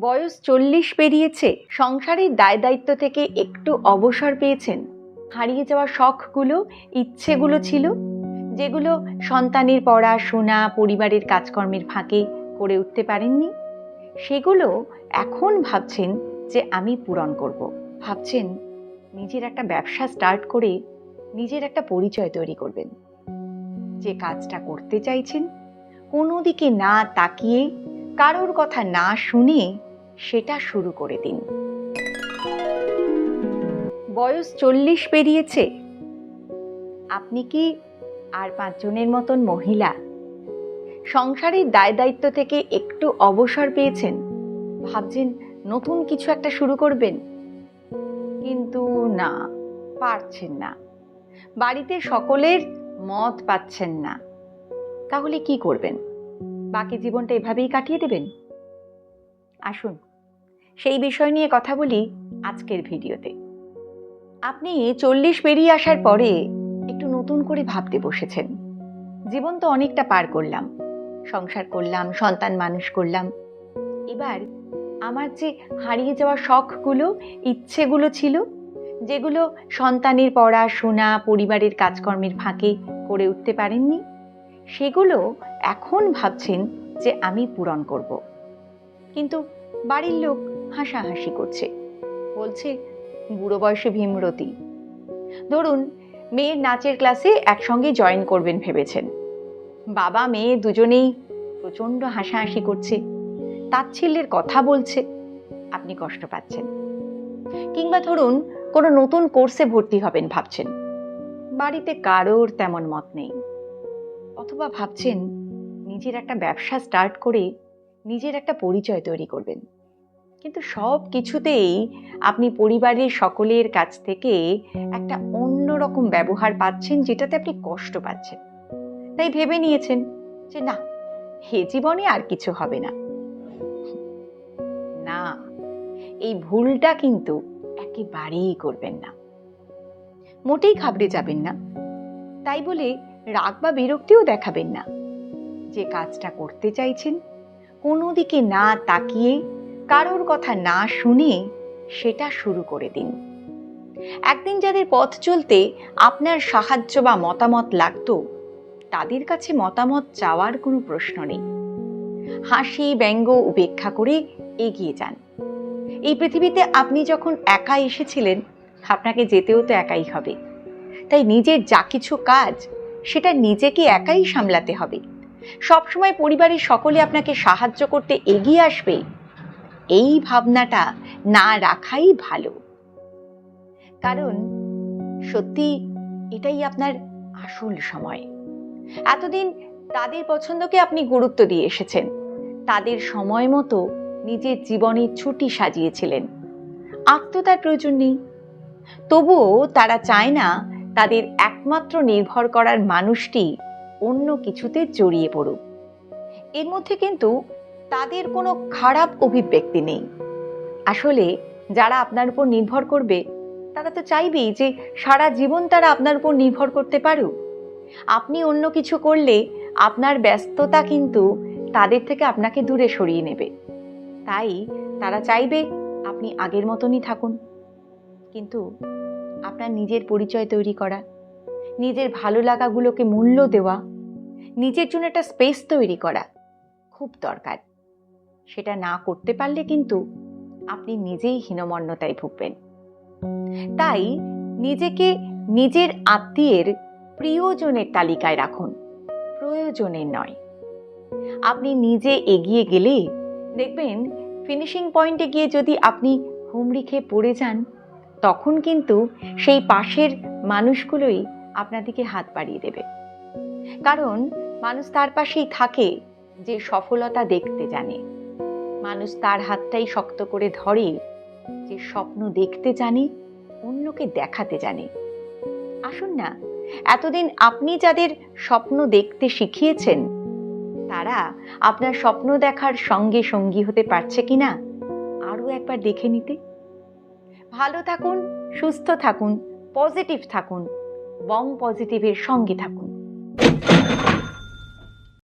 বয়স 40 পেরিয়েছে, সংসারের দায় দায়িত্ব থেকে একটু অবসর পেয়েছেন। হারিয়ে যাওয়া শখগুলো, ইচ্ছেগুলো ছিল, যেগুলো সন্তানের পড়াশোনা, পরিবারের কাজকর্মের ফাঁকে করে উঠতে পারেননি, সেগুলো এখন ভাবছেন যে আমি পূরণ করব। ভাবছেন নিজের একটা ব্যবসা স্টার্ট করে নিজের একটা পরিচয় তৈরি করবেন। যে কাজটা করতে চাইছেন, কোনো দিকে না তাকিয়ে, কারোর কথা না শুনে সেটা শুরু করে দিন। বয়স 40 পেরিয়েছে, আপনি কি আর 5 জনের মতন মহিলা? সংসারের দায় দায়িত্ব থেকে একটু অবসর পেয়েছেন, ভাবছেন নতুন কিছু একটা শুরু করবেন, কিন্তু না, পারছেন না। বাড়িতে সকলের মত পাচ্ছেন না। তাহলে কি করবেন? বাকি জীবনটা এভাবেই কাটিয়ে দেবেন? আসুন সেই বিষয় নিয়ে কথা বলি আজকের ভিডিওতে। আপনি 40 পেরিয়ে আসার পরে একটু নতুন করে ভাবতে বসেছেন, জীবন তো অনেকটা পার করলাম, সংসার করলাম, সন্তান মানুষ করলাম, এবার আমার যে হারিয়ে যাওয়া শখগুলো, ইচ্ছেগুলো ছিল, যেগুলো সন্তানের পড়াশোনা, পরিবারের কাজকর্মের ফাঁকে করে উঠতে পারেননি, সেগুলো এখন ভাবছেন যে আমি পূরণ করব। কিন্তু বাড়ির লোক হাসাহাসি করছে, বলছে বুড়ো বয়সে ভীমরতি। ধরুন মেয়ের নাচের ক্লাসে একসঙ্গে জয়েন করবেন ভেবেছেন, বাবা মেয়ে দুজনেই প্রচণ্ড হাসাহাসি করছে, তাচ্ছিল্যের কথা বলছে, আপনি কষ্ট পাচ্ছেন। কিংবা ধরুন কোনো নতুন কোর্সে ভর্তি হবেন ভাবছেন, বাড়িতে কারোর তেমন মত নেই। অথবা ভাবছেন নিজের একটা ব্যবসা স্টার্ট করে নিজের একটা পরিচয় তৈরি করবেন, কিন্তু সব কিছুতেই আপনি পরিবারের সকলের কাছ থেকে একটা অন্যরকম ব্যবহার পাচ্ছেন, যেটাতে আপনি কষ্ট পাচ্ছেন। তাই ভেবে নিয়েছেন যে না, হে জীবনে আর কিছু হবে না। না, এই ভুলটা কিন্তু একেবারেই করবেন না। মোটেই ঘাবড়ে যাবেন না, তাই বলে রাগ বা বিরক্তিও দেখাবেন না। যে কাজটা করতে চাইছেন, কোনো দিকে না তাকিয়ে, কারোর কথা না শুনে সেটা শুরু করে দিন। একদিন যাদের পথ চলতে আপনার সাহায্য বা মতামত লাগতো, তাদের কাছে মতামত চাওয়ার কোনো প্রশ্ন নেই। হাসি ব্যঙ্গ উপেক্ষা করে এগিয়ে যান। এই পৃথিবীতে আপনি যখন একা এসেছিলেন, আপনাকে যেতেও তো একাই হবে। তাই নিজের যা কিছু কাজ, সেটা নিজেকে একাই সামলাতে হবে। সবসময় পরিবারের সকলে আপনাকে সাহায্য করতে এগিয়ে আসবে, এই ভাবনাটা না রাখাই ভালো। কারণ সত্যি এটাই আপনার আসল সময়। এতদিন তাদের পছন্দকে আপনি গুরুত্ব দিয়ে এসেছেন, তাদের সময় মতো নিজের জীবনের ছুটি সাজিয়েছিলেন। আত্মতার প্রয়োজন নেই, তবুও তারা চায় না তাদের একমাত্র নির্ভর করার মানুষটি অন্য কিছুতে জড়িয়ে পড়ুক। এর মধ্যে কিন্তু তাদের কোনো খারাপ অভিব্যক্তি নেই। আসলে যারা আপনার উপর নির্ভর করবে, তারা তো চাইবেই যে সারা জীবন তারা আপনার উপর নির্ভর করতে পারুক। আপনি অন্য কিছু করলে আপনার ব্যস্ততা কিন্তু তাদের থেকে আপনাকে দূরে সরিয়ে নেবে। তাই তারা চাইবে আপনি আগের মতনই থাকুন। কিন্তু আপনার নিজের পরিচয় তৈরি করা, নিজের ভালো লাগাগুলোকে মূল্য দেওয়া, নিজের জন্য একটা স্পেস তৈরি করা খুব দরকার। সেটা না করতে পারলে কিন্তু আপনি নিজেই হীনমন্যতায় ভুগবেন। তাই নিজেকে নিজের আত্মীয়ের প্রিয়জনের তালিকায় রাখুন, প্রয়োজনের নয়। আপনি নিজে এগিয়ে গেলে দেখবেন ফিনিশিং পয়েন্টে গিয়ে যদি আপনি হুমড়ি খেয়ে পড়ে যান, তখন কিন্তু সেই পাশের মানুষগুলোই আপনার দিকে হাত বাড়িয়ে দেবে। কারণ মানুষ তার পাশেই থাকে যে সফলতা দেখতে জানে। মানুষ তার হাতটাই শক্ত করে ধরে যে স্বপ্ন দেখতে জানে, অন্যকে দেখাতে জানে। আসুন না, এতদিন আপনি যাদের স্বপ্ন দেখতে শিখিয়েছেন, তারা আপনার স্বপ্ন দেখার সঙ্গে সঙ্গী হতে পারছে কিনা আরও একবার দেখে নিতে। ভালো থাকুন, সুস্থ থাকুন, পজিটিভ থাকুন, বং পজিটিভের সঙ্গে থাকুন।